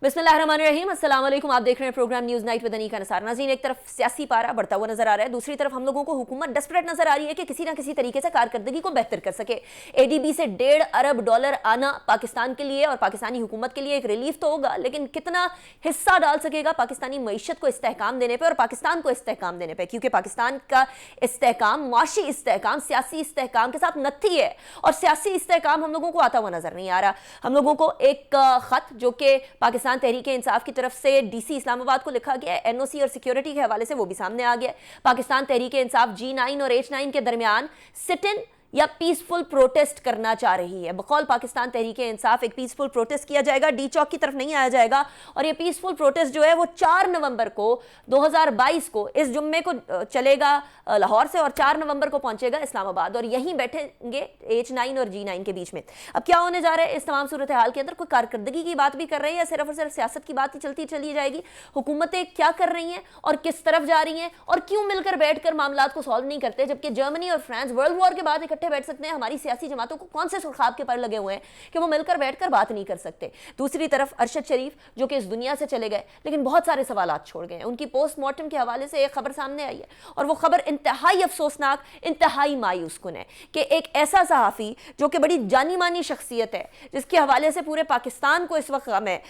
बिस्मिल्लाहिर्रहमानिर्रहीम, अस्सलाम वालेकुम। आप देख रहे हैं program news night with Anika Nasar. नाज़रीन, एक तरफ सियासी पारा बढ़ता हुआ नजर आ रहा है, दूसरी तरफ हम लोगों को हुकूमत डेस्परेट नजर आ रही है कि किसी ना किसी तरीके से कारकर्दगी को बेहतर कर सके। एडीबी से $1.5 अरब आना पाकिस्तान के लिए और पाकिस्तानी हुकूमत के लिए एक रिलीफ तो होगा, लेकिन कितना हिस्सा डाल सकेगा पाकिस्तानी मईशत को इस्तेहकाम देने पर और पाकिस्तान को इस्तेहकाम देने पर, क्योंकि पाकिस्तान का इस्तेहकाम, माशी इस्तेहकाम सियासी इस्तेहकाम के साथ नत्थी है और सियासी इस्तेहकाम हम लोगों को आता हुआ नजर नहीं आ रहा। हम लोगों को एक खत जो कि पाकिस्तान तहरीक इंसाफ की तरफ से डीसी इस्लामाबाद को लिखा गया है, एनओसी और सिक्योरिटी के हवाले से, वो भी सामने आ गया। पाकिस्तान तहरीक इंसाफ G9 और H9 के दरमियान सिट इन या पीसफुल प्रोटेस्ट करना चाह रही है। बकौल पाकिस्तान तहरीक इंसाफ एक पीसफुल प्रोटेस्ट किया जाएगा, डी चौक की तरफ नहीं आया जाएगा। और ये पीसफुल प्रोटेस्ट जो है वो 4 नवंबर को 2022 को इस जुम्मे को चलेगा लाहौर से और 4 नवंबर को पहुंचेगा इस्लामाबाद और यहीं बैठेंगे H9 और G9 के बीच में। अब क्या होने जा रहा है इस तमाम सूरत हाल के अंदर? कोई कारकर्दगी की बात भी कर रहे हैं या सिर्फ और सिर्फ सियासत की बात ही चलती चली जाएगी? हुकूमतें क्या कर रही हैं और किस तरफ जा रही हैं और क्यों मिलकर बैठकर मामला को सॉल्व नहीं करते, जबकि जर्मनी और फ्रांस वर्ल्ड वॉर के बाद इकट्ठे बैठ सकते हैं? हमारी सियासी जमातों को कौन से सुरखाब के पर लगे हुए हैं कि वो मिलकर बैठकर बात नहीं कर सकते? दूसरी तरफ अरशद शरीफ जो कि इस दुनिया से चले गए लेकिन बहुत सारे सवालात छोड़ गए हैं। उनकी पोस्टमार्टम के हवाले से एक खबर सामने आई है और वो खबर इंतहाई अफसोसनाक, इंतहाई मायूस कुन है कि एक ऐसा सहाफ़ी जो कि बड़ी जानी मानी शख्सियत है, जिसके हवाले से पूरे पाकिस्तान को इस वक्त गम है,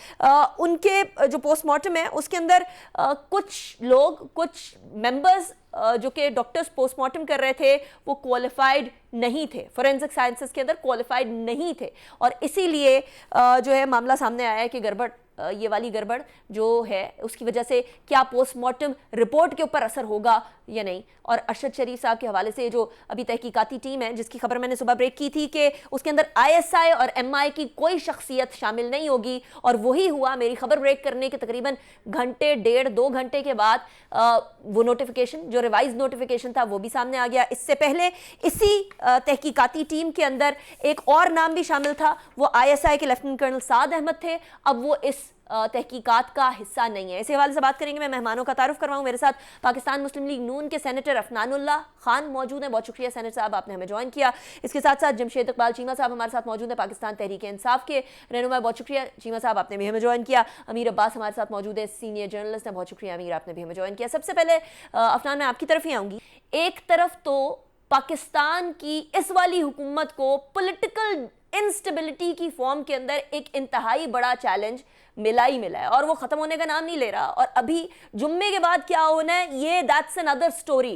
उनके जो पोस्टमार्टम है उसके अंदर कुछ लोग, कुछ मेंबर्स जो कि डॉक्टर्स पोस्टमार्टम कर रहे थे वो क्वालिफाइड नहीं थे, फोरेंसिक साइंसेस के अंदर क्वालिफाइड नहीं थे और इसीलिए जो है मामला सामने आया है कि गड़बड़, ये वाली गड़बड़ जो है उसकी वजह से क्या पोस्टमार्टम रिपोर्ट के ऊपर असर होगा या नहीं। और अरशद शरीफ साहब के हवाले से जो अभी तहकीकाती टीम है जिसकी खबर मैंने सुबह ब्रेक की थी कि उसके अंदर ISI और MI की कोई शख्सियत शामिल नहीं होगी और वही हुआ। मेरी खबर ब्रेक करने के तकरीबन घंटे, 1.5-2 घंटे के बाद वो नोटिफिकेशन, जो रिवाइज नोटिफिकेशन था, वो भी सामने आ गया। इससे पहले इसी तहकीकाती टीम के अंदर एक और नाम भी शामिल था, वो ISI के लेफ्टिनेंट कर्नल साद अहमद थे। अब वो इस तहकीकात का हिस्सा नहीं है। इसी हवाले से बात करेंगे। मैं मेहमानों का तारुफ करवाऊं। मेरे साथ पाकिस्तान मुस्लिम लीग नून के सेनेटर अफनानुल्लाह खान मौजूद हैं। बहुत शुक्रिया सेनेटर साहब, आपने हमें ज्वाइन किया। इसके साथ साथ जमशेद इकबाल चीमा साहब हमारे साथ मौजूद हैं, पाकिस्तान तहरीक इंसाफ के रहनुमा। बहुत शुक्रिया चीमा साहब, आपने भी हमें ज्वाइन किया। अमीर अब्बास हमारे साथ मौजूद है, सीनियर जर्नलिस्ट हैं। बहुत शुक्रिया अमीर, आपने भी हमें ज्वाइन किया। सबसे पहले अफनान, मैं आपकी तरफ ही आऊँगी। एक तरफ तो पाकिस्तान की इस वाली हुकूमत को पॉलिटिकल इंस्टेबिलिटी की फॉर्म के अंदर एक इंतहाई बड़ा चैलेंज मिला ही मिला है और वो खत्म होने का नाम नहीं ले रहा। और अभी जुम्मे के बाद क्या होना है, ये दैट्स अनदर स्टोरी।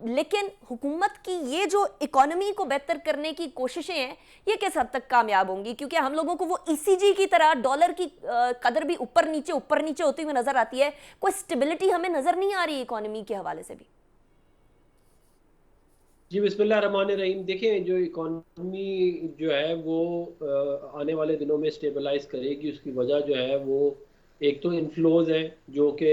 लेकिन हुकूमत की ये जो इकोनॉमी को बेहतर करने की कोशिशें हैं, ये किस हद तक कामयाब होंगी? क्योंकि हम लोगों को वो ECG की तरह डॉलर की कदर भी ऊपर नीचे होती हुई नजर आती है। कोई स्टेबिलिटी हमें नजर नहीं आ रही इकोनॉमी के हवाले से भी। जी बिस्मिल्लाहिर्रहमानिर्रहीम। देखें, जो इकॉनमी जो है वो आने वाले दिनों में स्टेबलाइज करेगी। उसकी वजह जो है वो एक तो इनफ्लोज है जो कि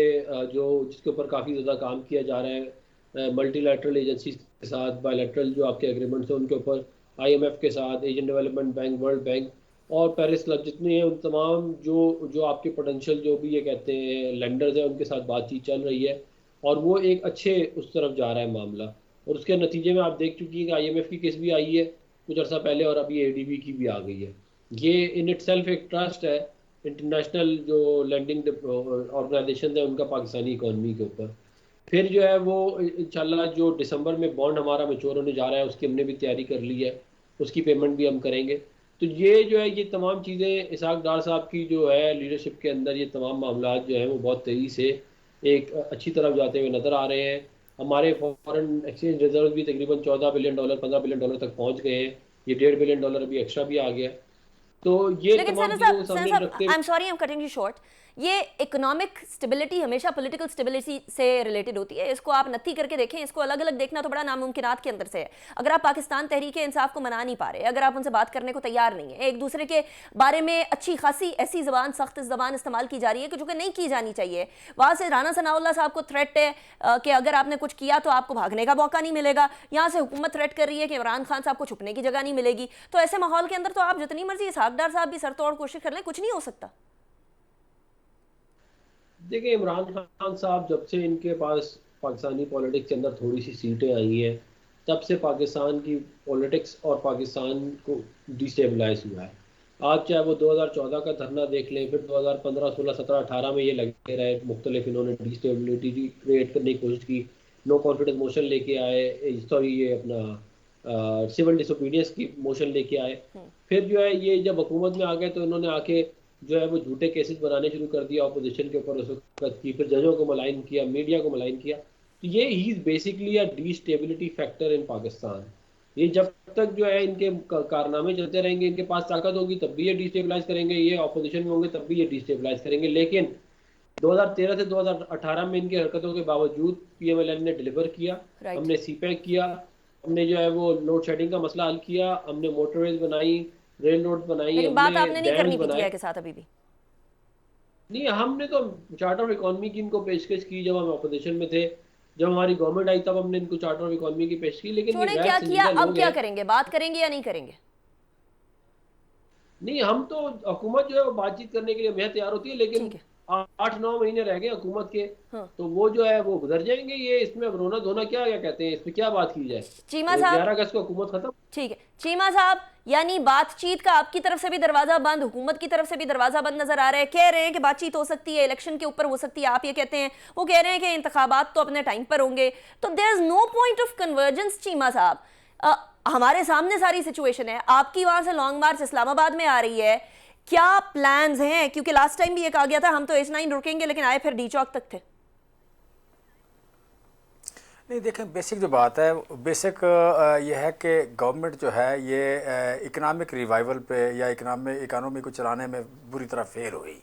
जो जिसके ऊपर काफ़ी ज़्यादा काम किया जा रहा है मल्टीलैटरल एजेंसीज के साथ, बायलैटरल जो आपके एग्रीमेंट्स हैं उनके ऊपर, IMF के साथ, Asian development bank, world bank और पेरिस क्लब, जितने हैं उन तमाम जो जो आपके पोटेंशियल जो भी ये कहते हैं लेंडर्स हैं, उनके साथ बातचीत चल रही है और वो एक अच्छे उस तरफ जा रहा है मामला। और उसके नतीजे में आप देख चुकी हैं कि IMF की केस भी आई है कुछ अर्सा पहले और अभी ADB की भी आ गई है। ये इन इट सेल्फ एक ट्रस्ट है इंटरनेशनल जो लैंडिंग ऑर्गेनाइजेशन है उनका पाकिस्तानी इकॉनमी के ऊपर। फिर जो है वो इंशाल्लाह जो दिसंबर में बॉन्ड हमारा मैच्योर होने जा रहा है उसकी हमने भी तैयारी कर ली है, उसकी पेमेंट भी हम करेंगे। तो ये जो है ये तमाम चीज़ें इसहाक डार साहब की जो है लीडरशिप के अंदर ये तमाम मामला जो है वो बहुत तेज़ी से एक अच्छी तरफ जाते हुए नज़र आ रहे हैं। हमारे फॉरेन एक्सचेंज रिजर्व भी तकरीबन $14 बिलियन, $15 बिलियन तक पहुंच गए हैं। ये $1.5 बिलियन अभी एक्स्ट्रा भी आ गया। तो ये लेकिन तमाम चीज़ों को सामने रखते हुए, I am sorry, I am cutting you short, ये इकोनॉमिक स्टेबिलिटी हमेशा पॉलिटिकल स्टेबिलिटी से रिलेटेड होती है। इसको आप नत्थी करके देखें, इसको अलग अलग देखना तो बड़ा नामुमकिनात के अंदर से है। अगर आप पाकिस्तान तहरीक इंसाफ को मना नहीं पा रहे, अगर आप उनसे बात करने को तैयार नहीं है, एक दूसरे के बारे में अच्छी खासी ऐसी जबान, सख्त जबान इस्तेमाल की जा रही है कि जो कि नहीं की जानी चाहिए। वहां से राना सनाउल्लाह साहब को थ्रेट है कि अगर आपने कुछ किया तो आपको भागने का मौका नहीं मिलेगा। यहाँ से हुकूमत थ्रेट कर रही है कि इमरान खान साहब को छुपने की जगह नहीं मिलेगी। तो ऐसे माहौल के अंदर तो आप जितनी मर्जी इसहाक डार साहब भी सर तोड़ कोशिश कर लें, कुछ नहीं हो सकता। देखिए इमरान खान साहब जब से इनके पास पाकिस्तानी पॉलिटिक्स के अंदर थोड़ी सी सीटें आई हैं तब से पाकिस्तान की पॉलिटिक्स और पाकिस्तान को डिस्टेबलाइज हुआ है। आज चाहे वो 2014 का धरना देख लें, फिर 2015, 16, 17, 18 में ये लगे रहे, मुख्तलिफ इन्होंने डिस्टेबिलिटी क्रिएट करने की कोशिश की, नो कॉन्फिडेंस मोशन लेके आए, सॉरी ये अपना सिविल डिसोबीडियंस की मोशन लेके आए। फिर जो है ये जब हुकूमत में आ गए तो इन्होंने आके जो है वो झूठे केसेस बनाने शुरू कर दिया अपोजिशन के ऊपर उस वक्त की, फिर जजों को मलाइन किया, मीडिया को मलाइन किया। तो ये ही is basically a destability factor in Pakistan. ये जब तक जो है इनके कारनामे चलते रहेंगे, इनके पास ताकत होगी तब भी ये डिस्टेबलाइज करेंगे, ये ऑपोजिशन में होंगे तब भी ये डिस्टेबलाइज करेंगे। लेकिन 2013 से 2018 में इनकी हरकतों के बावजूद पीएमएलएन ने डिलीवर किया। हमने सीपैक किया, हमने जो है वो लोड शेडिंग का मसला हल किया, हमने मोटरवेज बनाई, रेल रोड बनाई, लेकिन बात आपने हमने नहीं करनी डैम्स बनाए। के साथ अभी भी नहीं, हमने तो चार्टर ऑफ इकोनॉमी की इनको पेशकश की जब हम अपोजिशन में थे। जब हमारी गवर्नमेंट आई तब हमने इनको चार्टर ऑफ इकोनॉमी की पेश की। लेकिन ये छोड़े, गैर क्या किया, संजीदा अब लोग क्या हैं। करेंगे, बात करेंगे या नहीं करेंगे? नहीं, हम तो हुकूमत जो है वो बातचीत करने के लिए हमें तैयार होती है, लेकिन ठीक है। 8-9 महीने रह गए हुकूमत के। हाँ। तो वो जो है वो गुजर जाएंगे। ये इसमें अब रोना धोना क्या क्या कहते हैं, इसमें क्या बात की जाए? चीमा साहब 11 अगस्त को हुकूमत खत्म। ठीक है चीमा साहब, यानी बातचीत का आपकी तरफ से भी दरवाजा बंद, हुकूमत की तरफ से भी दरवाजा बंद नजर आ रहा है। कह रहे हैं कि बातचीत हो सकती है, इलेक्शन के ऊपर हो सकती है, आप ये कहते हैं, वो कह रहे हैं कि इंतखाबात तो अपने टाइम पर होंगे। तो there is no point of convergence. Cheema साहब, हमारे सामने सारी सिचुएशन है, आपकी वहां से लॉन्ग मार्च इस्लामाबाद में आ रही है, क्या प्लान्स हैं? क्योंकि लास्ट टाइम भी ये कहा गया था हम तो H9 रुकेंगे, लेकिन आए फिर डी चौक तक थे। नहीं, देखें, बेसिक जो बात है, बेसिक ये है कि गवर्नमेंट जो है ये इकनॉमिक रिवाइवल पे या इकानमी को चलाने में बुरी तरह फेल हुई।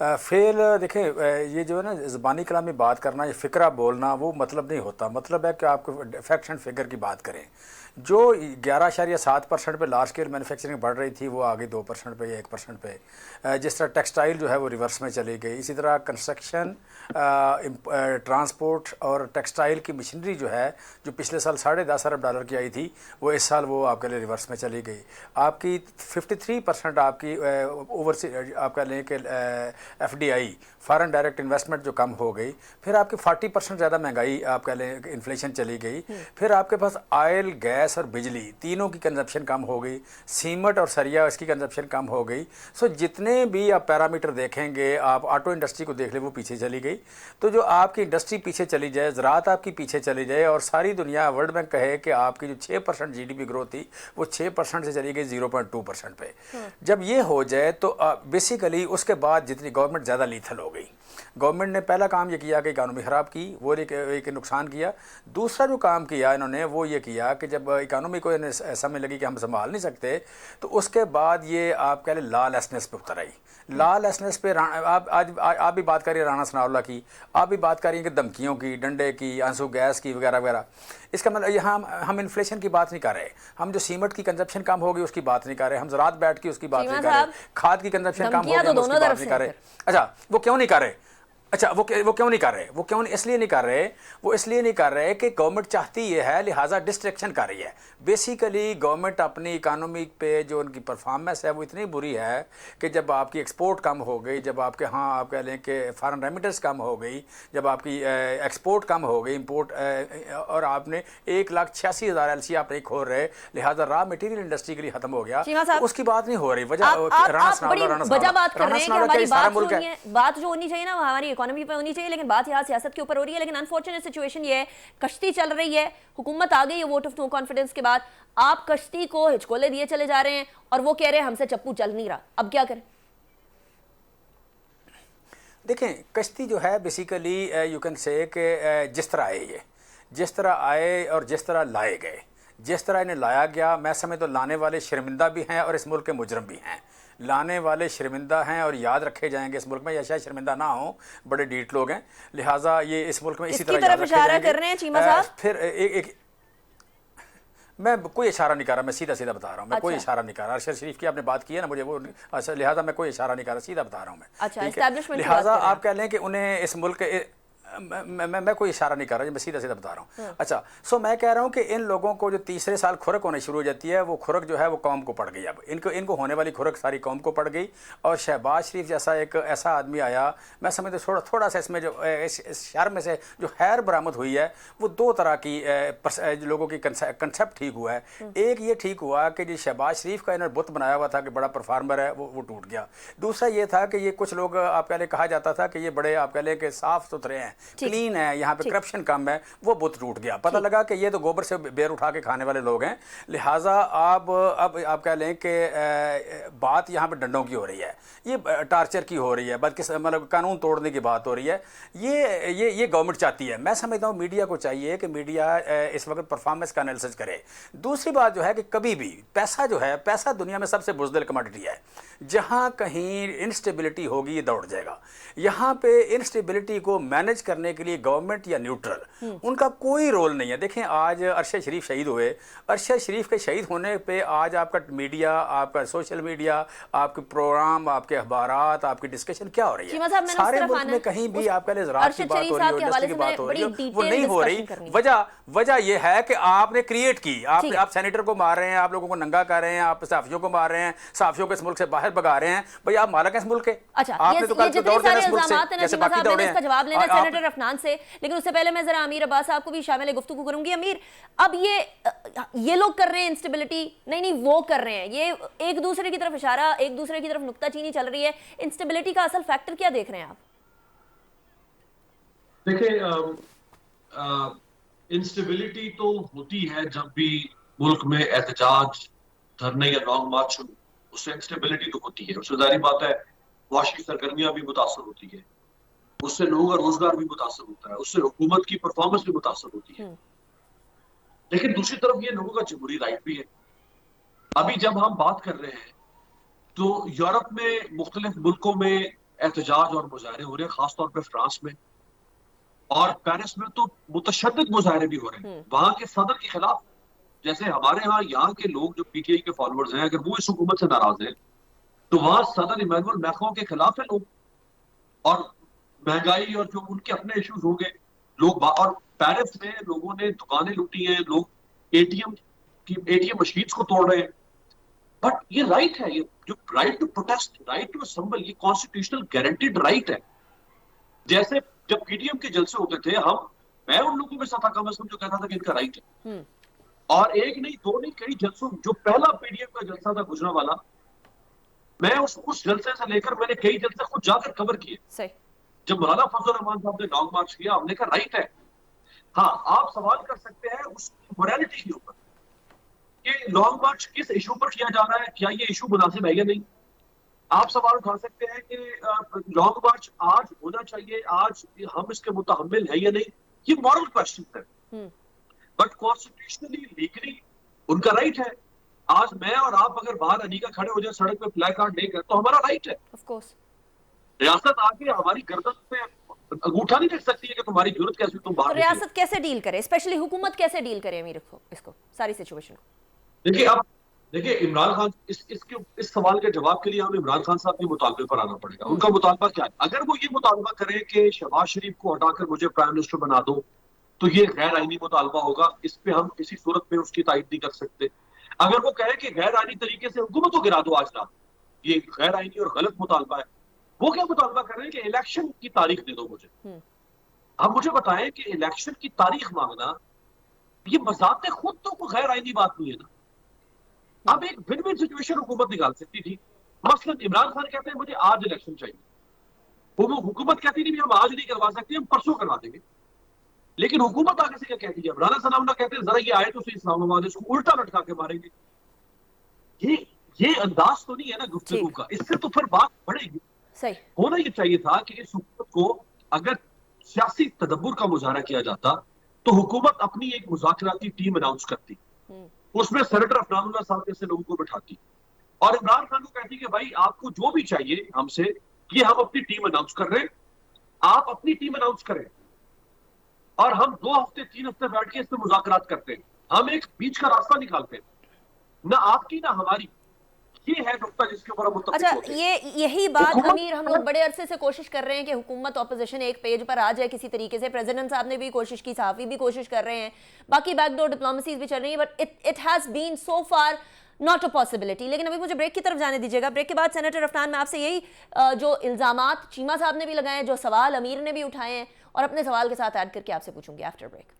फेल देखें, ये जो है ना ज़बानी कलाम में बात करना, ये फ़िक्रा बोलना वो मतलब नहीं होता। मतलब है कि आपको फैक्ट एंड फिगर की बात करें। जो 11.7% पे लार्ज स्केल मैन्युफैक्चरिंग बढ़ रही थी वो आ गई 2% पे या 1% पे। जिस तरह टेक्सटाइल जो है वो रिवर्स में चली गई, इसी तरह कंस्ट्रक्शन, ट्रांसपोर्ट और टेक्सटाइल की मशीनरी जो है, जो पिछले साल $10.5 अरब की आई थी, वो इस साल वो आपके लिए रिवर्स में चली गई। आपकी 53% आपकी ओवरसी आपका लें कि FDI फॉरेन डायरेक्ट इन्वेस्टमेंट जो कम हो गई। फिर आपकी 40% ज़्यादा महंगाई आपका लें इन्फ्लेशन चली गई। फिर आपके पास ऑयल, गैस और बिजली तीनों की कंजप्शन कम हो गई। सीमेंट और सरिया इसकी कंजप्शन कम हो गई। सो जितने भी आप पैरामीटर देखेंगे, आप ऑटो इंडस्ट्री को देख ले, वो पीछे चली गई। तो जो आपकी इंडस्ट्री पीछे चली जाए, ज़राअत आपकी पीछे चली जाए और सारी दुनिया, वर्ल्ड बैंक कहे कि आपकी जो 6% GDP ग्रोथ थी वो 6% से चली गई 0.2% पे। जब ये हो जाए तो बेसिकली उसके बाद जितनी गवर्नमेंट ज़्यादा लीथल हो गई। गवर्नमेंट ने पहला काम ये किया कि इकानमी ख़राब की, वो एक नुकसान किया। दूसरा जो काम किया इन्होंने वो ये किया कि जब इकानमी को समझ लगी कि हम संभाल नहीं सकते, तो उसके बाद ये आप कह लें लॉलेसनेस पे उतर आई। लॉलेसनेस पे आप भी बात करिए राना सनाउल्लाह की, आप भी बात करिए कि धमकियों की, डंडे की, आंसू गैस की वगैरह वगैरह। इसका मतलब यहाँ हम इन्फ्लेशन की बात नहीं कर रहे, हम जो सीमेंट की कंजप्शन कम होगी उसकी बात नहीं कर रहे, हम ज़राअत बैठ की उसकी बात नहीं कर रहे, खाद की कंजप्शन कम होगी हम उसकी बात नहीं कर रहे। अच्छा, वो क्यों नहीं कर रहे? वो क्यों नहीं कर रहे? वो क्यों इसलिए नहीं कर रहे? वो इसलिए नहीं कर रहे कि गवर्नमेंट चाहती ये है, लिहाजा डिस्ट्रैक्शन कर रही है। बेसिकली गवर्नमेंट अपनी इकानमी पे जो उनकी परफॉर्मेंस है वो इतनी बुरी है कि जब आपकी एक्सपोर्ट कम हो गई, जब आपके आप कह लें कि फॉरेन रेमिटेंस कम हो गई, जब आपकी एक्सपोर्ट कम हो गई, इंपोर्ट, और आपने 1,86,000 LC आप नहीं खोल रहे, लिहाजा रॉ मटेरियल इंडस्ट्री के लिए खत्म हो गया, तो उसकी बात नहीं हो रही। बात जो होनी चाहिए ना हमारी इकोनॉमी पे होनी चाहिए, लेकिन बात यहाँ सियासत के ऊपर हो रही है। लेकिन अनफॉर्चुनेट सिचुएशन ये है, कश्ती चल रही है, हुकूमत आ गई है वोट ऑफ नो कॉन्फिडेंस के बाद, आप कश्ती को हिचकोले दिए चले जा रहे हैं और वो कह रहे हैं हमसे चप्पू चल नहीं रहा, अब क्या करें? देखें, कश्ती जो है बेसिकली यू कैन से कि जिस तरह आए, ये जिस तरह आए और जिस तरह लाए गए, जिस तरह इन्हें लाया गया, मैं समझ तो लाने वाले शर्मिंदा भी हैं और इस मुल्क के मुजरम भी हैं। लाने वाले शर्मिंदा हैं और याद रखे जाएंगे इस मुल्क में, या शायद शर्मिंदा ना हो, बड़े डीट लोग हैं, लिहाजा ये इस मुल्क में इसी तरह याद रखे जाएंगे। कर रहे हैं चीमा साहब। फिर एक मैं कोई इशारा नहीं कर रहा, मैं सीधा सीधा बता रहा हूँ, मैं कोई इशारा नहीं कर रहा। अरशद शरीफ की आपने बात की है ना मुझे, वो अच्छा, लिहाजा मैं कोई इशारा नहीं कर रहा, सीधा बता रहा हूँ मैं। अच्छा, लिहाजा आप कह लें कि उन्हें इस मुल्क मैं कोई इशारा नहीं कर रहा, मैं सीधा सीधा बता रहा हूँ। अच्छा, सो मैं कह रहा हूँ कि इन लोगों को जो तीसरे साल खुरक होने शुरू हो जाती है, वो खुरक जो है वो कौम को पड़ गई। अब इनको होने वाली खुरक सारी कौम को पड़ गई। और शहबाज शरीफ जैसा एक ऐसा आदमी आया, मैं समझता थोड़ा सा इसमें जो इस शहर में से जो हैर बरामद हुई है, वो दो तरह की लोगों की कंसेप्ट ठीक हुआ है। एक ये ठीक हुआ कि जो शहबाज शरीफ का इन्होंने बुत बनाया हुआ था कि बड़ा परफॉर्मर है, वो टूट गया। दूसरा ये था कि ये कुछ लोग आप पहले कहा जाता था कि ये बड़े आप कह लें कि साफ सुथरे हैं, क्लीन है, यहाँ पे करप्शन कम है, वो बुत टूट गया। पता लगा कि ये तो गोबर से बेर उठा के खाने वाले लोग हैं। लिहाजा अब आप कह लें कि बात यहाँ पे डंडों की हो रही है, ये टार्चर की हो रही है, मतलब कानून तोड़ने की बात हो रही है। ये गवर्नमेंट चाहती है। मैं समझता हूँ मीडिया को चाहिए कि मीडिया इस वक्त परफॉर्मेंस का एनालिसिस करे। दूसरी बात जो है कि कभी भी पैसा जो है, पैसा दुनिया में सबसे बुज़दिल कमोडिटी है। जहाँ कहीं इंस्टेबिलिटी होगी ये दौड़ जाएगा। यहाँ पे इंस्टेबिलिटी को मैनेज करने के लिए गवर्नमेंट या न्यूट्रल, उनका कोई रोल नहीं है। देखें आज अरशद शरीफ शहीद हुए, अरशद शरीफ के शहीद होने पे आज आपका मीडिया, आपका सोशल मीडिया, आपके प्रोग्राम, आपके अखबारात, आपकी डिस्कशन क्या हो रही है? सारे मुल्क में कहीं भी आपका ज़राअत की बात हो रही है, इंडस्ट्री की बात हो रही है, वो नहीं हो रही। वजह यह है कि आपने क्रिएट की, आप सेनेटर को मार रहे हैं, आप लोगों को नंगा कर रहे हैं, आप सहाफियों को मार रहे हैं, सहाफियों को इस मुल्क से बाहर भगा रहे हैं। भाई आप मालक हैं इस मुल्क के। अच्छा, आपने तो कल जितने दौड़ देना सारे इस मुल्क से, इल्जामात हैं जैसे नसीमा बाकी साहब ने दौड़े इसका हैं। जवाब लेना है सेनेटर अफनान से, लेकिन उससे पहले मैं जरा अमीर अब्बास साहब को भी शामिल गुफ्तगू करूंगी। अमीर, अब ये लोग कर रहे हैं इंस्टेबिलिटी, नहीं वो कर रहे हैं, ये एक दूसरे की तरफ इशारा, एक दूसरे की तरफ नुक्ताचीनी चल रही है। इंस्टेबिलिटी का असल फैक्टर क्या देख रहे हैं आप? देखिए, इंस्टेबिलिटी तो होती है जब भी मुल्क में एहतजाज, धरने या लॉन्ग मार्च, उससे इंस्टेबिलिटी तो होती है। उससे जाहिर बात है वाशी सरगर्मियां भी मुतासर होती है, उससे लोगों का रोजगार भी मुतासर होता है, उससे हुकूमत की परफॉर्मेंस भी मुतासर होती है। लेकिन दूसरी तरफ ये लोगों का जमहूरी राइट भी है। अभी जब हम बात कर रहे हैं तो यूरोप में मुख्तलिफ मुल्कों में एहतजाज और मुजाहरे हो रहे हैं, खासतौर पर फ्रांस में और पेरिस में तो मुतशद्दिद मुजाहरे भी हो रहे हैं वहां के सदर के खिलाफ। जैसे हमारे यहाँ के लोग जो पीटीआई के फॉलोअर्स हैं, अगर वो इस हुकूमत से नाराज हैं तो वहां सदर इमैनुअल मैक्रों के खिलाफ है लोग, और महंगाई और जो उनके अपने इश्यूज होंगे लोग। और पेरिस में लोगों ने दुकानें लूटी हैं, लोग एटीएम मशीन्स को तोड़ रहे हैं। बट ये राइट है, ये जो right to protest, right to assemble, ये कॉन्स्टिट्यूशनल गारंटीड राइट है। जैसे जब पीटीएम के जलसे होते थे, मैं उन लोगों में था कम से कम जो कहता था कि इनका राइट है। और एक नहीं, दो नहीं, कई जलसों, जो पहला पीडीएम का जलसा था गुजरांवाला, मैं उस जलसे से लेकर मैंने कई जलसे खुद जाकर कवर किए। जब मौलाना फजल रहमान साहब ने लॉन्ग मार्च किया, हमने कहा राइट है। हाँ, आप सवाल कर सकते हैं उसकी मोरालिटी के ऊपर कि लॉन्ग मार्च किस इशू पर किया जा रहा है, क्या ये इशू मुनासिब है या नहीं। आप सवाल उठा सकते हैं कि लॉन्ग मार्च आज होना चाहिए, आज हम इसके मुतहम्मिल है या नहीं। ये मॉरल क्वेश्चन है, बट कॉन्स्टिट्यूशनली लीगली उनका राइट है। आज मैं और आप अगर बाहर अलीगढ़ खड़े हो जाए सड़क पे प्ले कार्ड लेकर, तो हमारा राइट है। ऑफ कोर्स रियासत आके हमारी गर्दन पे अंगूठा नहीं रख सकती है कि तुम्हारी जरूरत कैसी, तुम बाहर। तो रियासत कैसे डील करे, स्पेशली हुकूमत कैसे डील करे अमीर इसको सारी सिचुएशन को? देखिए इमरान खान, इस सवाल के जवाब के लिए हमें इमरान खान साहब के मुतालबे पर आना पड़ेगा। उनका मुतालबा क्या है? अगर वो ये मुतालबा करें कि शहबाज शरीफ को हटाकर मुझे प्राइम मिनिस्टर बना दो, तो ये गैर आईनी मुतालबा होगा। इस पे हम किसी सूरत में उसकी तायद नहीं कर सकते। अगर वो कहे कि गैर आईनी तरीके से हुकूमत को गिरा दो आज रात, ये गैर आईनी और गलत मुतालबा है। वो क्या मुतालबा कर रहे हैं कि इलेक्शन की तारीख दे दो मुझे। अब मुझे बताएं कि इलेक्शन की तारीख मांगना ये बजाते खुद तो कोई गैर आईनी बात नहीं है ना। अब एक विन विन सिचुएशन हुकूमत निकाल सकती थी। मसलन इमरान खान कहते हैं मुझे आज इलेक्शन चाहिए, वो हुकूमत कहती नहीं हम आज नहीं करवा सकते, हम परसों करवा देंगे। लेकिन हुकूमत आगे से क्या कहती है? राना सनाउल्लाह कहते हैं जरा ये आए तो सही इस्लामाबाद, इसको उल्टा लटका के मारेंगे। ये अंदाज तो नहीं है ना गुफ्तगू का, इससे तो फिर बात बढ़ेगी। सही होना ये चाहिए था कि इस हुकूमत को अगर सियासी तदब्बुर का मुजाहरा किया जाता तो हुकूमत अपनी एक मुज़ाकराती टीम अनाउंस करती, उसमें सेनेटर अफनानुल्लाह साहब जैसे लोगों को बैठाती और इमरान खान को कहती कि भाई आपको जो भी चाहिए हमसे, ये हम अपनी टीम अनाउंस कर रहे हैं, आप अपनी टीम अनाउंस करें और हम 2 हफ्ते 3 हफ्ते बैठ के इस पर मुज़ाकरात करते हैं। हम एक बीच का रास्ता निकालते हैं, ना आपकी ना हमारी। ये है नुकता जिसके ऊपर हम मुत्तफिक अच्छा, होते हैं। यही बात हुकूमत- अमीर हम लोग बड़े अरसे से कोशिश कर रहे हैं कि हुकूमत ऑपोजिशन एक पेज पर आ जाए किसी तरीके से। प्रेसिडेंट साहब ने भी कोशिश की, सहाफ़ी भी कोशिश कर रहे हैं, बाकी बैकडोर डिप्लोमेसीज भी चल रही है, but it has been so far not a possibility. लेकिन अभी मुझे ब्रेक की तरफ जाने दीजिएगा। ब्रेक के बाद सेनेटर अफनान, मैं आपसे यही जो इल्ज़ामात चीमा साहब ने भी लगाए हैं, जो सवाल अमीर ने भी उठाए हैं, और अपने सवाल के साथ ऐड करके आपसे पूछूंगी after break.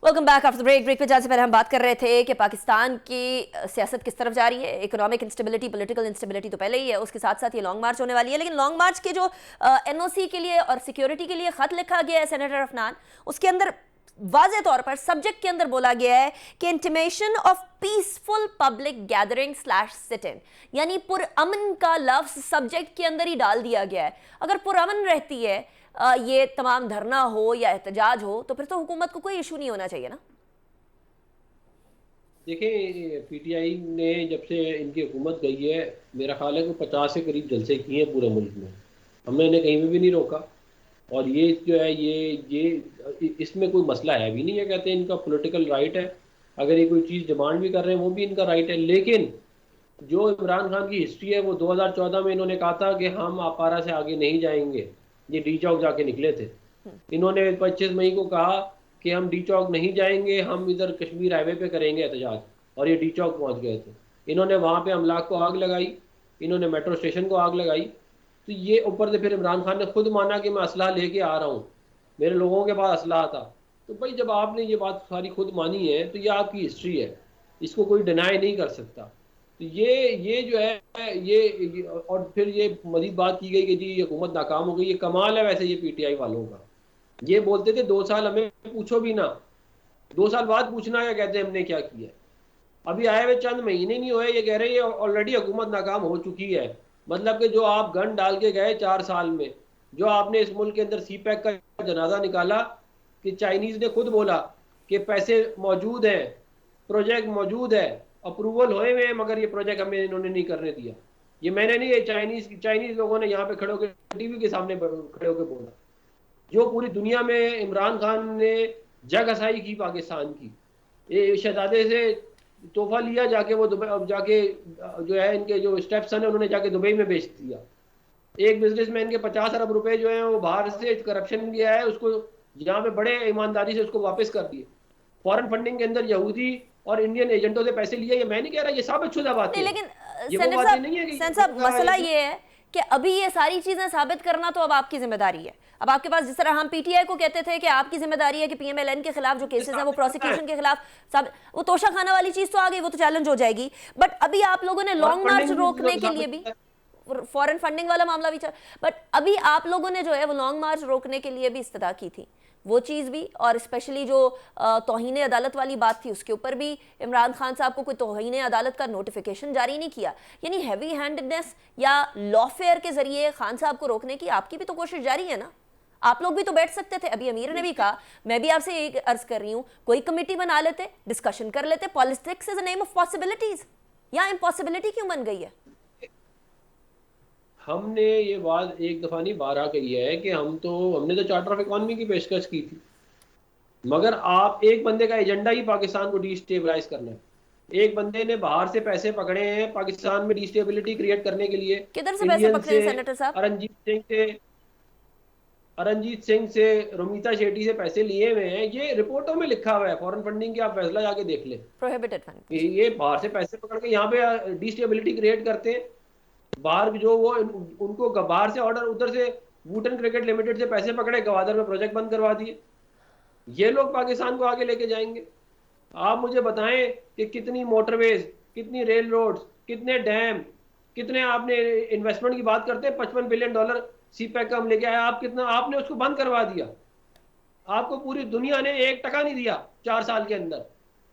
Welcome back after break. Break पे जाने से पहले हम बात कर रहे थे कि पाकिस्तान की सियासत किस तरफ जा रही है। इकोनॉमिक इंस्टेबिलिटी, पॉलिटिकल इंस्टेबिलिटी तो पहले ही है, उसके साथ साथ ये लॉन्ग मार्च होने वाली है। लेकिन लॉन्ग मार्च के जो एनओसी के लिए और सिक्योरिटी के लिए खत लिखा गया है सेनेटर अफनान, उसके अंदर वाज़े तौर पर सब्जेक्ट के अंदर बोला गया है कि intimation of peaceful public gathering slash sit in, यानी पुरअमन का लफ्ज सब्जेक्ट के अंदर ही डाल दिया गया है। अगर पुरअमन रहती है ये तमाम धरना हो या एहतजाज हो, तो फिर तो हुकूमत को कोई इशू नहीं होना चाहिए ना। देखिए, पीटीआई ने जब से इनकी हुकूमत गई है, मेरा ख्याल है कि 50 के करीब जलसे किए हैं पूरे मुल्क में। हमने इन्हें कहीं में भी नहीं रोका। और ये जो है ये इसमें कोई मसला है भी नहीं है। कहते हैं इनका पॉलिटिकल राइट है, अगर ये कोई चीज़ डिमांड भी कर रहे हैं वो भी इनका राइट है। लेकिन जो इमरान खान की हिस्ट्री है, वो 2014 में इन्होंने कहा था कि हम आपारा से आगे नहीं जाएंगे। ये डी चौक जाके निकले थे। इन्होंने 25 मई को कहा कि हम डी चौक नहीं जाएंगे, हम इधर कश्मीर हाईवे पे करेंगे एहतजाज, और ये डी चौक पहुंच गए थे। इन्होंने वहाँ पे अमलाक को आग लगाई, इन्होंने मेट्रो स्टेशन को आग लगाई। तो ये ऊपर से फिर इमरान खान ने खुद माना कि मैं असलहा लेके आ रहा हूँ, मेरे लोगों के पास असलहा था। तो भाई जब आपने ये बात सारी खुद मानी है तो ये आपकी हिस्ट्री है, इसको कोई डिनाई नहीं कर सकता। तो ये जो है ये और फिर ये मज़ीद बात की गई कि जी ये हुकूमत नाकाम हो गई। ये कमाल है वैसे ये पीटीआई वालों का। ये बोलते थे 2 साल हमें पूछो भी ना, 2 साल बाद पूछना क्या, कहते हैं हमने क्या किया। अभी आए हुए चंद महीने नहीं हुए, ये कह रहे हैं ऑलरेडी हुकूमत नाकाम हो चुकी है। मतलब कि जो आप गन डाल के गए 4 साल में, जो आपने इस मुल्क के अंदर सीपैक का जनाजा निकाला, कि चाइनीज़ ने खुद बोला कि पैसे मौजूद हैं, प्रोजेक्ट मौजूद है, अप्रूवल होए हुए हैं, मगर ये प्रोजेक्ट हमें इन्होंने नहीं करने दिया। ये मैंने नहीं, ये चाइनीज़ लोगों ने यहाँ पे खड़े होकर टीवी के सामने खड़े होकर बोला। जो पूरी दुनिया में इमरान खान ने जग हसाई की पाकिस्तान की, ये शहजादे से तोहफा लिया, जाके वो दुबई, अब जाके जो है इनके जो स्टेप्स हैं उन्होंने जाके दुबई में बेच दिया। एक बिजनेसमैन के 50 अरब रुपए जो है वो बाहर से करप्शन लिया है, उसको यहाँ पे बड़े ईमानदारी से उसको वापस कर दिए। फॉरेन फंडिंग के अंदर यहूदी और इंडियन एजेंटों से पैसे लिए, ये मैं नहीं कह रहा, ये साबित शुदा बात है। लेकिन ये वो सेनेटर बातें साहब, नहीं है कि सेनेटर साहब, मसला ये है कि अभी ये सारी चीजें साबित करना तो अब आपकी जिम्मेदारी है। अब आपके पास, जिस तरह हम पीटीआई को कहते थे कि आपकी जिम्मेदारी है कि पीएमएलएन के खिलाफ जो केसेस हैं वो प्रोसिक्यूशन के खिलाफ सब, वो तोशा खाना वाली चीज तो आ गई, वो तो चैलेंज हो जाएगी। बट अभी आप लोगों ने लॉन्ग मार्च रोकने के लिए भी, फॉरेन फंडिंग वाला मामला भी चल, बट अभी आप लोगों ने जो है वो लॉन्ग मार्च रोकने के लिए भी इस्तदा की थी, वो चीज़ भी, और स्पेशली जो तौहीन अदालत वाली बात थी उसके ऊपर भी इमरान खान साहब को कोई तौहीन अदालत का नोटिफिकेशन जारी नहीं किया। यानी हैवी हैंडेडनेस या लॉफेयर के जरिए खान साहब को रोकने की आपकी भी तो कोशिश जारी है ना। आप लोग भी तो बैठ सकते थे। अभी अमीर ने भी कहा, मैं भी आपसे यही अर्ज कर रही हूँ, कोई कमेटी बना लेते, डिस्कशन कर लेते। Politics is a name of possibilities, या इम्पॉसिबिलिटी क्यों बन गई है? हमने ये बात एक दफ़ा नहीं 12 कही है कि हमने तो चार्टर ऑफ इकोनॉमी की पेशकश की थी, मगर आप एक बंदे का एजेंडा ही पाकिस्तान को डिस्टेबलाइज करना है। एक बंदे ने बाहर से पैसे पकड़े हैं पाकिस्तान में डिस्टेबिलिटी क्रिएट करने के लिए। किधर से पैसे पकड़े हैं सेनेटर साहब? अरनजीत सिंह से, रोमिता शेट्टी से पैसे लिए हुए हैं। ये रिपोर्टों में लिखा हुआ है, फॉरेन फंडिंग की आप फैसला जाके देख लें। प्रोहिबिटेड फंड, ये बाहर से पैसे पकड़ के यहाँ पे डिस्टेबिलिटी क्रिएट करते हैं। बाहर जो वो उनको बाहर से ऑर्डर, उधर से वुटन क्रिकेट लिमिटेड से पैसे पकड़े, गवादर में प्रोजेक्ट बंद करवा दिए। ये लोग पाकिस्तान को आगे लेके जाएंगे। आप मुझे बताएं कि कितनी मोटरवेज, कितनी रेल रोड्स, कितने डैम, कितने आपने इन्वेस्टमेंट की बात करते हैं, $55 बिलियन सीपैक का हम लेके आए, आप कितना आपने उसको बंद करवा दिया। आपको पूरी दुनिया ने 1 टका नहीं दिया 4 साल के अंदर।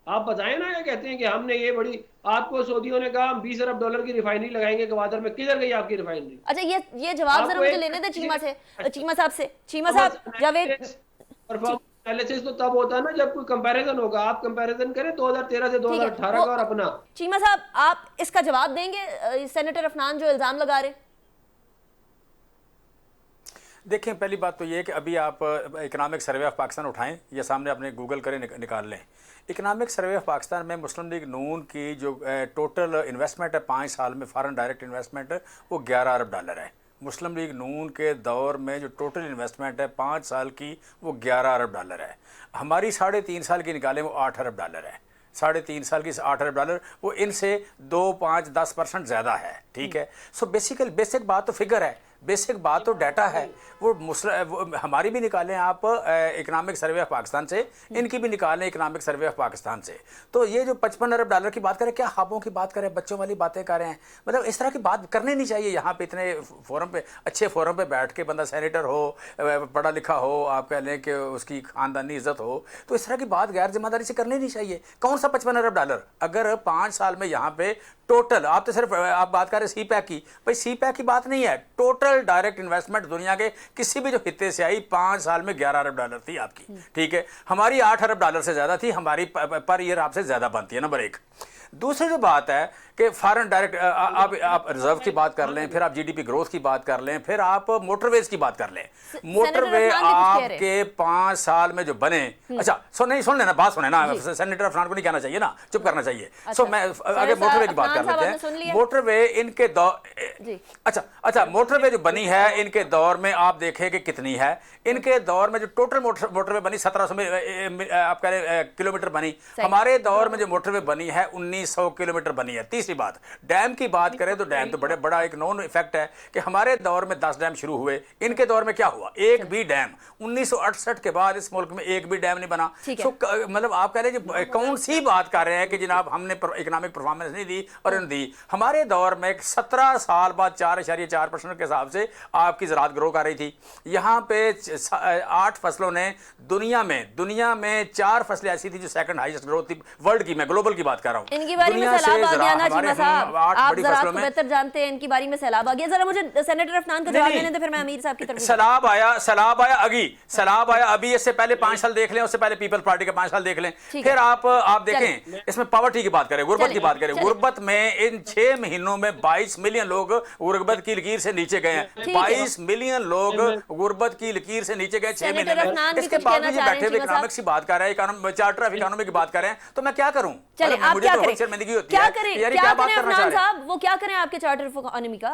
आप बताएं ना, ये कहते हैं कि हमने ये बड़ी, आपको सऊदियों ने कहा हम 20 अरब डॉलर की रिफाइनरी लगाएंगे गवादर में, किधर गई आपकी रिफाइनरी? अच्छा, ये जवाब जरा आपको मुझे एक लेने दे चीमा साहब से। चीमा परफॉर्मेंस साहब, जावेद एनालिसिस तो तब होता है ना जब कोई कंपैरिजन होगा। आप कंपैरिजन करें 2013 से ठीक है, 2018 का और अपना। चीमा साहब आप इसका जवाब देंगे सेनेटर अफनान जो इल्जाम लगा रहे? देखें, पहली बात तो ये है कि अभी आप इकनॉमिक सर्वे ऑफ पाकिस्तान उठाएं या सामने अपने गूगल करें, निकाल लें। इकनॉमिक सर्वे ऑफ पाकिस्तान में मुस्लिम लीग नून की जो टोटल इन्वेस्टमेंट है 5 साल में, फॉरेन डायरेक्ट इन्वेस्टमेंट, वो 11 अरब डॉलर है। मुस्लिम लीग नून के दौर में जो टोटल इन्वेस्टमेंट है 5 साल की, वो 11 अरब डॉलर है। हमारी 3.5 साल की निकालें, वो 8 अरब डॉलर है। 3.5 साल की 8 अरब डॉलर, वो इनसे 2, 5, 10% ज़्यादा है। ठीक है। सो बेसिक बात तो फिगर है, बेसिक बात तो डाटा है। वो हमारी भी निकालें आप इकनॉमिक सर्वे ऑफ पाकिस्तान से, इनकी भी निकालें इकनॉमिक सर्वे ऑफ पाकिस्तान से। तो ये जो 55 अरब डॉलर की बात करें, क्या ख्वाबों की बात करें, बच्चों वाली बातें कर रहे हैं। मतलब इस तरह की बात करनी नहीं चाहिए यहाँ पे, इतने फोरम पे, अच्छे फोरम पे बैठ के, बंदा सेनेटर हो, पढ़ा लिखा हो, आप कह लें कि उसकी ख़ानदानी इज्जत हो, तो इस तरह की बात गैर जिम्मेदारी से करनी नहीं चाहिए। कौन सा 55 अरब डॉलर? अगर 5 साल में यहाँ पे टोटल, आप तो सिर्फ आप बात कर रहे सी पैक की, भाई सी पैक की बात नहीं है, टोटल डायरेक्ट इन्वेस्टमेंट दुनिया के किसी भी जो हिस्से से आई 5 साल में 11 अरब डॉलर थी आपकी। ठीक है। हमारी 8 अरब डॉलर से ज़्यादा थी, हमारी पर ईयर आपसे ज़्यादा बनती है, नंबर 1। दूसरी जो बात है कि फॉरेन डायरेक्ट, आप रिजर्व की बात कर लें, फिर आप जीडीपी ग्रोथ की बात कर लें, फिर आप मोटरवेज की बात कर लें। मोटरवे आपके 5 साल में जो बने, अच्छा सुन लेना, बात सुने ना, सेनेटर अफनान को नहीं कहना चाहिए ना, चुप करना चाहिए। सो मैं आगे मोटरवे की बात कर लेते हैं। मोटरवे इनके दौर, अच्छा मोटरवे जो बनी है इनके दौर में आप देखें कि कितनी है। इनके दौर में जो टोटल मोटरवे बनी 1700 में आप कह रहे किलोमीटर बनी, हमारे दौर में जो मोटरवे बनी है 1900 किलोमीटर बनी है। तीसरी बात, डैम की बात करें तो डैम तो बड़ा एक नॉन इफेक्ट है कि हमारे दौर में 10 डैम शुरू हुए, इनके दौर में क्या हुआ, एक भी डैम 1968 के बाद इस मुल्क में एक भी डैम नहीं बना। सो मतलब आप कह रहे हैं कौन सी बात कर रहे हैं कि जनाब हमने इकोनॉमिक परफॉर्मेंस नहीं दी और इन दी। हमारे दौर में 17 साल बाद 4.4% के हिसाब से आपकी ज़राअत ग्रो कर रही थी। यहाँ पे 8 फसलों ने दुनिया में 4 फसलें ऐसी थी जो सेकंड हाईएस्ट ग्रोथ थी वर्ल्ड की, मैं ग्लोबल की बात कर रहा हूँ। इनकी बारी में सैलाब आ गया ना चीमा साहब, आप ज़राअत को बेहतर जानते हैं, इनकी बारी में सैलाब आ गया। जरा मुझे सेनेटर अफनान का जवाब देने दे, फिर मैं अमीर साहब की तरफ। सैलाब आया अभी, इससे पहले 5 साल देख लें, उससे पहले पीपल्स पार्टी के 5 साल देख लें, फिर आप देखें। इसमें पॉवर्टी की बात करें, गुर्बत की बात करें, गुर्बत में इन 6 महीनों में 22 मिलियन लोग गुर्बत की लकीर से नीचे गए हैं। 22 मिलियन लोग गुर्बत की लकीर से नीचे गए 6 महीने में। इसके बावजूद बैठे हुए इकोनॉमिक्स की बात कर रहे हैं, चार्टर ऑफ इकोनॉमी की बात कर रहे हैं, तो मैं क्या करूं? चलिए आप क्या करें, क्या करें साहब, वो क्या करें आपके चार्टर ऑफ इकोनॉमी का?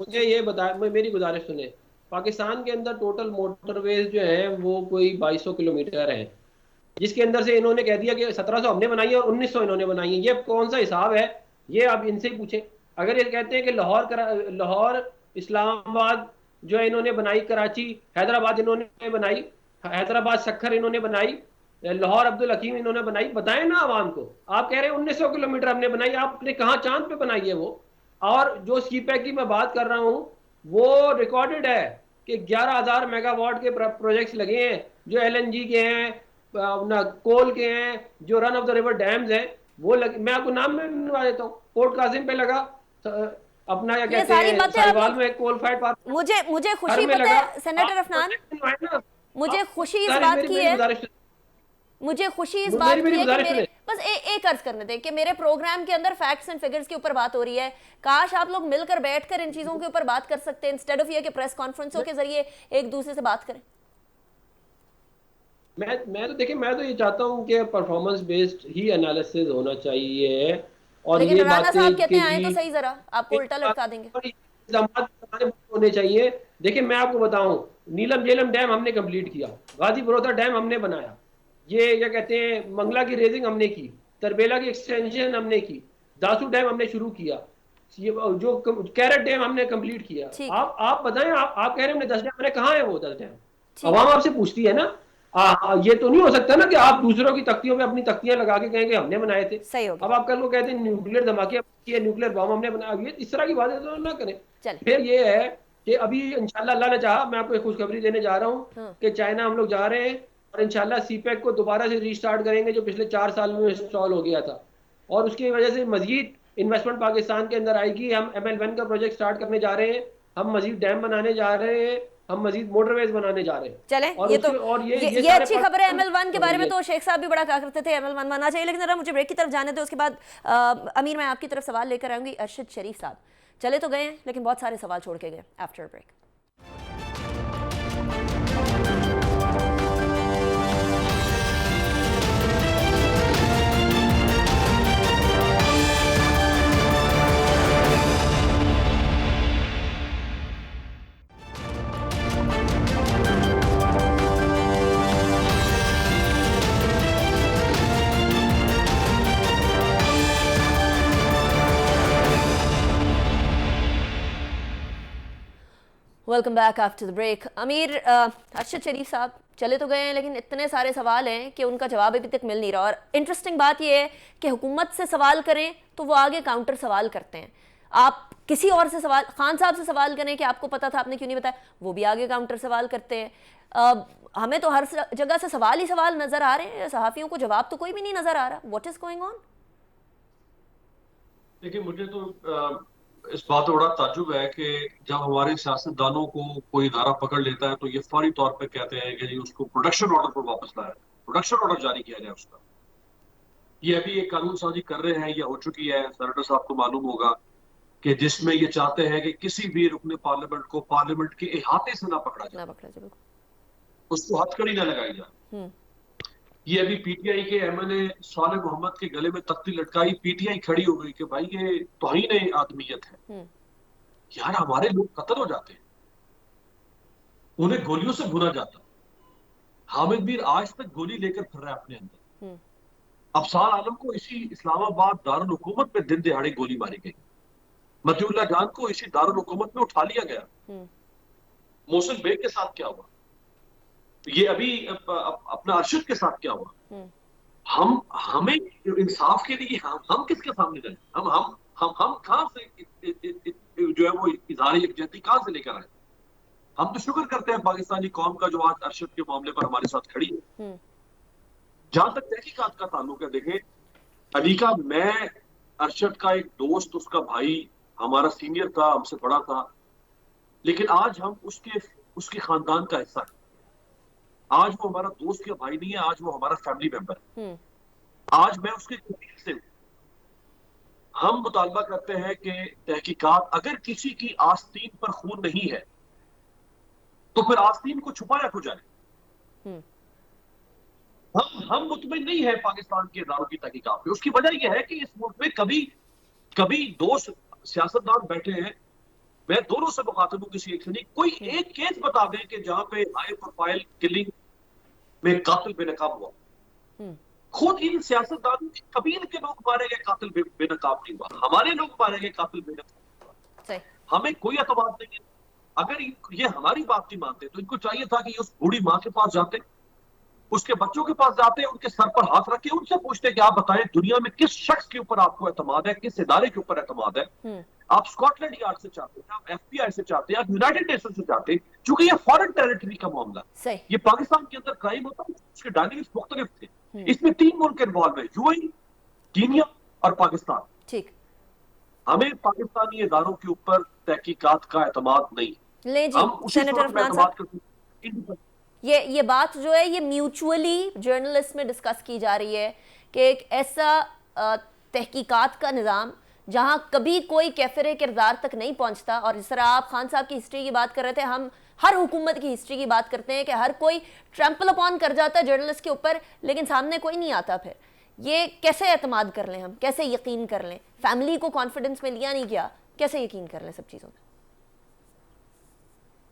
मुझे ये बता, मेरी गुजारिश सुने। पाकिस्तान के अंदर टोटल मोटरवेज जो है वो कोई 2200 किलोमीटर है, जिसके अंदर से इन्होंने कह दिया कि 1700 हमने बनाई है और 1900 इन्होंने बनाई है। ये कौन सा हिसाब है? ये आप इनसे ही पूछें। अगर ये कहते हैं कि लाहौर इस्लामाबाद जो है इन्होंने बनाई, कराची हैदराबाद इन्होंने बनाई, हैदराबाद सक्खर इन्होंने बनाई, लाहौर अब्दुल हकीम इन्होंने बनाई, बताएं ना आवाम को। आप कह रहे हैं 1900 किलोमीटर हमने बनाई, आपने कहाँ चांद पे बनाई है वो? और जो सीपैक की मैं बात कर रहा हूँ वो रिकॉर्डेड है कि 11,000 मेगावाट के प्रोजेक्ट्स लगे हैं, जो एलएनजी के हैं, ना कोल के हैं, जो run of the river dams हैं वो मैं आपको नाम में बता देता हूँ। पोर्ट कासिम पे लगा, अपना क्या कहते हैं साहिवाल में कोल फाइट पार्क। मुझे खुशी पता है सेनेटर अफनान, मुझे खुशी इस बात की है, मुझे खुशी इस बात की है कि मेरे बस एक अर्ज करने दें कि मेरे प्रोग्राम के अंदर फैक्ट्स एंड फिगर्स के ऊपर बात हो रही है। काश आप लोग मिलकर बैठकर इन चीजों के ऊपर बात कर सकते हैं, इंस्टेड ऑफ ये कि प्रेस कॉन्फ्रेंसों के जरिए एक दूसरे से बात करें। मैं तो देखिए, मैं तो ये चाहता हूँ कि परफॉर्मेंस बेस्ड ही एनालिसिस होना चाहिए। और लेकिन ये राणा साहब कहते हैं आए कि तो सही, जरा आपको उल्टा लटका देंगे। होने चाहिए। देखिए मैं आपको बताऊं, नीलम झेलम डैम हमने कंप्लीट किया, गाजी बरोदा डैम हमने बनाया, ये क्या कहते हैं मंगला की रेजिंग हमने की, तरबेला की एक्सटेंशन हमने की, दासू डैम हमने शुरू किया, ये जो कैरेट डैम हमने कंप्लीट किया। आप बताएं, आप कह रहे हैं हमने 10 डैम, मैंने कहाँ है वो 10 डैम? अवाम आपसे पूछती है ना। ये तो नहीं हो सकता ना कि आप दूसरों की तख्तियों पे अपनी तख्तियां लगा के कहेंगे हमने बनाए थे। सही हो गया। अब आप कल को कहते हैं न्यूक्लियर धमाके किए, न्यूक्लियर बम हमने बनाया, ये इस तरह की बातें तो ना करें। फिर ये है कि अभी इंशाल्लाह अल्लाह ने चाहा, मैं आपको एक खुशखबरी देने जा रहा हूँ कि चाइना हम लोग जा रहे हैं और इंशाल्लाह सीपैक को दोबारा से रीस्टार्ट करेंगे जो पिछले 4 साल में इंस्टॉल हो गया था, और उसकी वजह से मजीद इन्वेस्टमेंट पाकिस्तान के अंदर आएगी। हम ML1 का प्रोजेक्ट स्टार्ट करने जा रहे हैं, हम मजीद डैम बनाने जा रहे हैं, हम मजीद मोटरवेज बनाने जा रहे हैं। चलें, और ये तो और ये सारे अच्छी खबर है। ML1 के बारे में ये- तो शेख साहब भी बड़ा कहा करते थे ML1 बनना चाहिए, लेकिन जरा मुझे ब्रेक की तरफ जाने दो। उसके बाद अमीर, मैं आपकी तरफ सवाल लेकर आऊंगी। अरशद शरीफ साहब चले तो गए हैं, लेकिन बहुत सारे सवाल छोड़ के गए after break. Welcome back after the break. Amir, Arshad शरीफ साहब चले तो गए हैं, लेकिन इतने सारे सवाल हैं कि उनका जवाब अभी तक मिल नहीं रहा। और इंटरेस्टिंग बात यह है कि हुकूमत से सवाल करें तो वो आगे काउंटर सवाल करते हैं। आप किसी और से सवाल, खान साहब से सवाल करें कि आपको पता था, आपने क्यों नहीं बताया, वो भी आगे काउंटर सवाल करते हैं। हमें तो हर जगह से सवाल ही सवाल नजर आ रहे हैं, सहाफ़ियों को जवाब तो कोई भी नहीं नजर आ रहा। What is going on? देखिए, मुझे तो इस बात पर बड़ा ताज्जुब है कि जब हमारे सियासतदानों को कोई इदारा पकड़ लेता है तो ये फौरी तौर पे कहते हैं कि जी उसको प्रोडक्शन ऑर्डर पर वापस लाया, प्रोडक्शन ऑर्डर जारी किया जाए उसका। ये अभी एक कानून साजी कर रहे हैं, ये हो चुकी है, सेनेटर साहब को मालूम होगा, कि जिसमें ये चाहते हैं कि किसी भी रुकने पार्लियामेंट को पार्लियामेंट के इहाते से ना पकड़ा जाए, उसको हथकड़ी ना लगाई जाए। ये अभी पीटीआई के एमएनए साले मोहम्मद के गले में तख्ती लटकाई, पीटीआई खड़ी हो गई कि भाई ये तौहीन आदमियत है। यार, हमारे लोग कत्ल हो जाते हैं, उन्हें गोलियों से भुना जाता। हामिद मीर आज तक गोली लेकर फिर रहा है अपने अंदर। अफसार आलम को इसी इस्लामाबाद दारुल हुकूमत में दिन दिहाड़े गोली मारी गई। मतीउल्लाह जान को इसी दारुल हुकूमत में उठा लिया गया। मोहसिन बेग के साथ क्या हुआ, ये अभी अपना अरशद के साथ क्या हुआ। हमें इंसाफ के लिए हम किसके सामने जाए? हम कहां से जो है वो इज़हार यकजहती कहां से लेकर आए? हम तो शुक्र करते हैं पाकिस्तानी कौम का जो आज अरशद के मामले पर हमारे साथ खड़ी है। जहां तक तहकीकात का ताल्लुक है, देखें अली का, मैं अरशद का एक दोस्त, उसका भाई, हमारा सीनियर था, हमसे बड़ा था, लेकिन आज हम उसके खानदान का हिस्सा है। आज वो हमारा दोस्त या भाई नहीं है, आज वो हमारा फैमिली मेंबर है। आज मैं उसके करीब से हूं। हम मुतालबा करते हैं कि तहकीकात, अगर किसी की आस्तीन पर खून नहीं है तो फिर आस्तीन को छुपाया क्यों जाए? हम मुतमिन नहीं है पाकिस्तान के इदारों की तहकीकात पे। उसकी वजह यह है कि इस मुल्क में कभी दो सियासतदान बैठे हैं, मैं दोनों से मुखातिब हूं, किसी एक से नहीं, कोई एक केस बता दें कि जहां पे हाई प्रोफाइल किलिंग में कातिल बेनकाब हुआ। खुद इन सियासतदानों की कबील के लोग मारे गए, कातिल बेनकाब नहीं हुआ। हमारे लोग मारे गए, कातिल बेनकाब हुआ। हमें कोई एतमाद नहीं है। अगर ये हमारी बात नहीं मानते तो इनको चाहिए था कि उस बूढ़ी माँ के पास जाते, उसके बच्चों के पास जाते, उनके सर पर हाथ रख के उनसे पूछते कि आप बताएं दुनिया में किस शख्स के ऊपर आपको एतमाद है, किस इदारे के ऊपर एतमाद है। आप स्कॉटलैंड यार्ड से चाहते हैं, आप FBI से चाहते हैं, आप यूनाइटेड नेशन से चाहते हैं, क्योंकि ये फॉरेन टेरिटरी का मामला है। ये पाकिस्तान के अंदर क्राइम होता है, उसके डायनेमिक्स मुख्तलिफ थे। इसमें 3 मुल्क इन्वॉल्व है, यूएई, कीनिया और पाकिस्तान। ठीक, हमें पाकिस्तानी इदारों के ऊपर तहकीकात का एतमाद नहीं। ले जी सेनेटर अफनान साहब, ये बात जो है ये म्यूचुअली जर्नलिस्ट में डिस्कस की जा रही है कि एक ऐसा तहकीकात का निज़ाम जहां कभी कोई कैफरे किरदार तक नहीं पहुंचता। और जिस तरह आप खान साहब की हिस्ट्री की बात कर रहे थे, हम हर हुकूमत की हिस्ट्री की बात करते हैं कि हर कोई ट्रैम्पल अपॉन कर जाता है जर्नलिस्ट के ऊपर, लेकिन सामने कोई नहीं आता। फिर ये कैसे एतमाद कर लें हम, कैसे यकीन कर लें? फैमिली को कॉन्फिडेंस में लिया नहीं गया, कैसे यकीन कर लें सब चीज़ों में?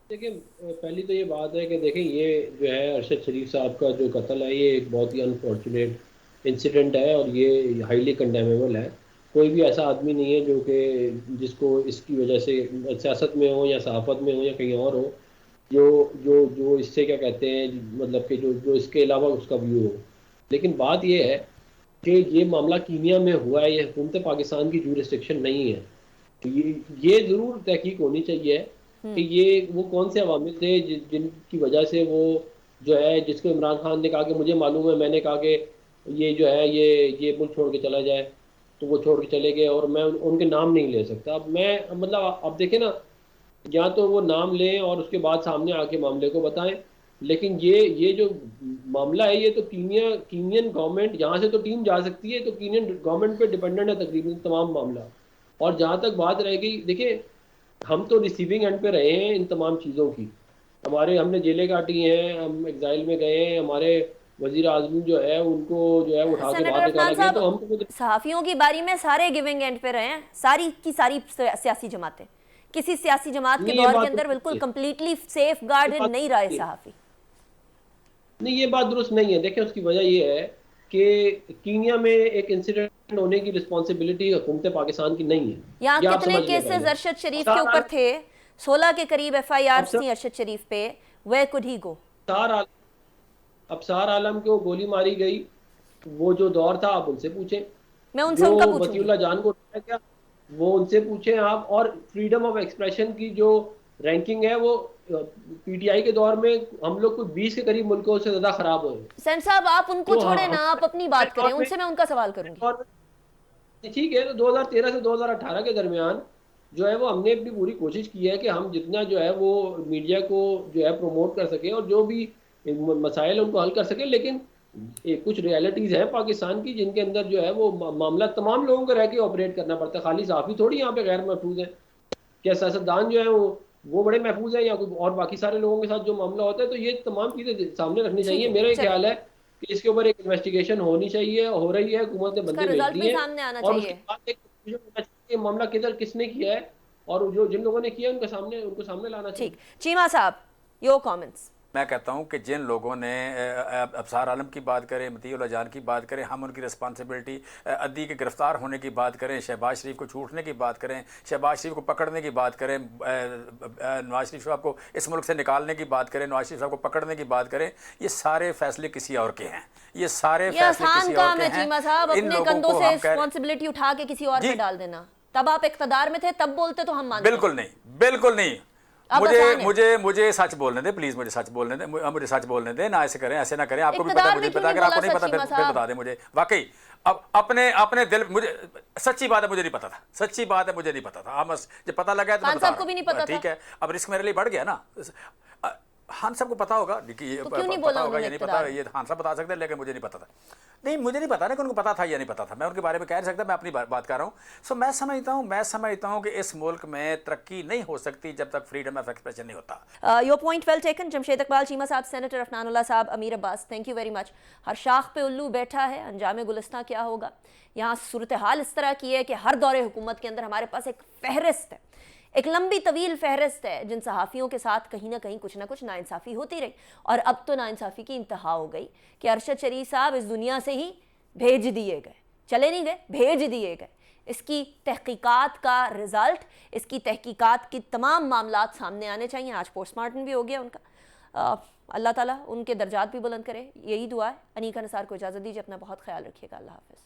देखिए, पहली तो ये बात है कि देखें, ये जो है अरशद शरीफ साहब का जो कत्ल है, ये एक बहुत ही अनफॉर्चुनेट इंसिडेंट है और ये हाईली कंडेमेबल है। कोई भी ऐसा आदमी नहीं है जो कि जिसको इसकी वजह से सियासत में हो या सहाफ़त में हो या कहीं और हो, जो इससे क्या कहते हैं, मतलब कि जो इसके अलावा उसका व्यू हो। लेकिन बात ये है कि ये मामला कीनिया में हुआ है, ये हुकूमत पाकिस्तान की जुरिस्डिक्शन नहीं है। तो ये ज़रूर तहकीक होनी चाहिए कि ये वो कौन से अवामिल थे जिनकी वजह से वो जो है, जिसको इमरान खान ने कहा कि मुझे मालूम है, मैंने कहा कि ये जो है ये मुल्क छोड़ के चला जाए, तो वो छोड़ के चले गए, और मैं उनके नाम नहीं ले सकता। अब मैं मतलब अब देखें ना, या तो वो नाम लें और उसके बाद सामने आके मामले को बताएं, लेकिन ये जो मामला है, ये तो कीनियन गवर्नमेंट, यहाँ से तो टीम जा सकती है, तो कीनियन गवर्नमेंट पे डिपेंडेंट है तकरीबन तमाम मामला। और जहाँ तक बात रह गई, देखिए हम तो रिसीविंग एंड पे रहे हैं इन तमाम चीज़ों की, हमने जेलें काटी हैं, हम एग्जाइल में गए हैं, हमारे वजीर आजम जो है उनको जो है उठा के सेनेटर बाहर अफनान निकाला गया, तो हम साहब, तो सहाफ़ियों की बारी में सारे गिविंग एंड पे रहे हैं, सारी की सारी सियासी जमातें। किसी सियासी जमात के नहीं, ये दौर के बात अंदर दुरुस्त बिल्कुल नहीं है। कंप्लीटली सेफ ये गार्डेड बात नहीं रहे नहीं है। सहाफ़ी। नहीं, ये बात दुरुस्त नहीं है। देखिए उसकी वजह ये है कि कीनिया में एक इंसिडेंट होने की रिस्पॉन्सिबिलिटी हुकूमत पाकिस्तान की नहीं है। यहाँ ये आप कितने समझ लें केसेस पहले। अरशद शरीफ के अफसार ऊपर थे? 16 के करीब अब FIRs सर थी अरशद शरीफ पे। वे कुड ही गो। अफसार आलम को गोली मारी गई, वो जो दौर था आप उनसे पूछें। मैं उनसे जो उनका पूछूंगी। वसीउल्लाह जान को उठाया गया, वो उनसे पूछें आप। और फ्रीडम ऑफ एक्सप्रेशन की जो रैंकिंग है, वो PTI के दौर में हम लोग कुछ 20 के करीब मुल्कों से ज्यादा खराब हुए। सेन साहब, आप उनको तो छोड़े ना, हम आप अपनी बात करें, उनसे मैं उनका सवाल करूंगी। और ठीक है, तो 2013 से 2018 के दरमियान जो है वो हमने अपनी पूरी कोशिश की है कि हम जितना जो है वो मीडिया को जो है प्रमोट कर सके और जो भी मसाइल उनको हल कर सके। लेकिन कुछ रियलिटीज़ हैं पाकिस्तान की जिनके अंदर जो है वो मामला तमाम लोगों को रह के ऑपरेट करना पड़ता है, खाली साफ़ी थोड़ी यहाँ पे गैर महफूज है। क्या सियासतदान जो है वो बड़े महफूज है, या कोई और बाकी सारे लोगों के साथ जो मामला होता है? तो ये तमाम चीज़ें सामने रखनी चाहिए। मेरा ये ख्याल है कि इसके ऊपर एक इन्वेस्टिगेशन होनी चाहिए, हो रही है, हुकूमत ने बंदे भेज रिजल्ट भी दिए, सामने आना और उसके चाहिए। बाद एक conclusion होना चाहिए कि मामला किसने किया है, और जो जिन लोगों ने किया उनको सामने लाना चाहिए। ठीक, चीमा साहब, योर कमेंट्स। मैं कहता हूं कि जिन लोगों ने अफसार आलम की बात करें, मतीउल्लाह जान की बात करें, हम उनकी रिस्पॉन्सिबिलिटी, अद्दी के गिरफ्तार होने की बात करें, शहबाज शरीफ को छूटने की बात करें, शहबाज शरीफ को पकड़ने की बात करें, नवाज शरीफ साहब को इस मुल्क से निकालने की बात करें, नवाज शरीफ साहब को पकड़ने की बात करें, ये सारे फैसले किसी और के हैं। ये सारे फैसले किसी और के हैं। चीमा साहब, अपने कंधों से रिस्पॉन्सिबिलिटी उठा के किसी और पे डाल देना। तब आप इख्तदार में थे, तब बोलते तो हम मानते। बिल्कुल नहीं, बिल्कुल नहीं। मुझे सच बोलने दे प्लीज, मुझे सच बोलने दे, मुझे सच बोलने दे। ना ऐसे करें, ऐसे ना करें। आपको भी पता, मुझे पता, अगर आपको नहीं पता फिर बता दें मुझे। वाकई अब अपने दिल, मुझे सच्ची बात है, मुझे नहीं पता था, सच्ची बात है, मुझे नहीं पता था। मुझे पता लगा तो खान साहब को भी नहीं पता था। ठीक है, अब रिस्क मेरे लिए बढ़ गया ना। खान साहब को पता होगा कि ये पता होगा या नहीं पता, ये खान साहब बता सकते हैं, लेकिन मुझे नहीं पता था। नहीं, मुझे नहीं पता ना कि उनको पता था या नहीं पता था। मैं उनके बारे में कह नहीं सकता, मैं अपनी बात कर रहा हूँ। सो मैं समझता हूँ कि इस मुल्क में तरक्की नहीं हो सकती जब तक फ्रीडम ऑफ एक्सप्रेशन नहीं होता। Your point well taken. Jamshed Iqbal Cheema sahab, senator Afnanullah sahab, Amir Abbas, thank you very much. हर शाख पे उल्लू बैठा है, अंजाम गुलिस्तां क्या होगा? यहाँ सूरत हाल इस तरह की है कि हर दौरे हुकूमत के अंदर हमारे पास एक फहरिस्त है, एक लंबी तवील फहरिस्त है जिन सहाफ़ियों के साथ कहीं ना कहीं कुछ ना कुछ नाइंसाफ़ी होती रही। और अब तो नाइंसाफ़ी की इंतहा हो गई कि अरशद शरीफ साहब इस दुनिया से ही भेज दिए गए, चले नहीं गए, भेज दिए गए। इसकी तहकीकात का रिज़ल्ट, इसकी तहकीकात की तमाम मामलात सामने आने चाहिए। आज पोस्टमार्टम भी हो गया उनका। अल्लाह ताला उनके दर्जात भी बुलंद करे, यही दुआ है। अनीका निसार को इजाज़त दीजिए, अपना बहुत ख्याल रखिएगा। अल्लाह हाफ़िज़।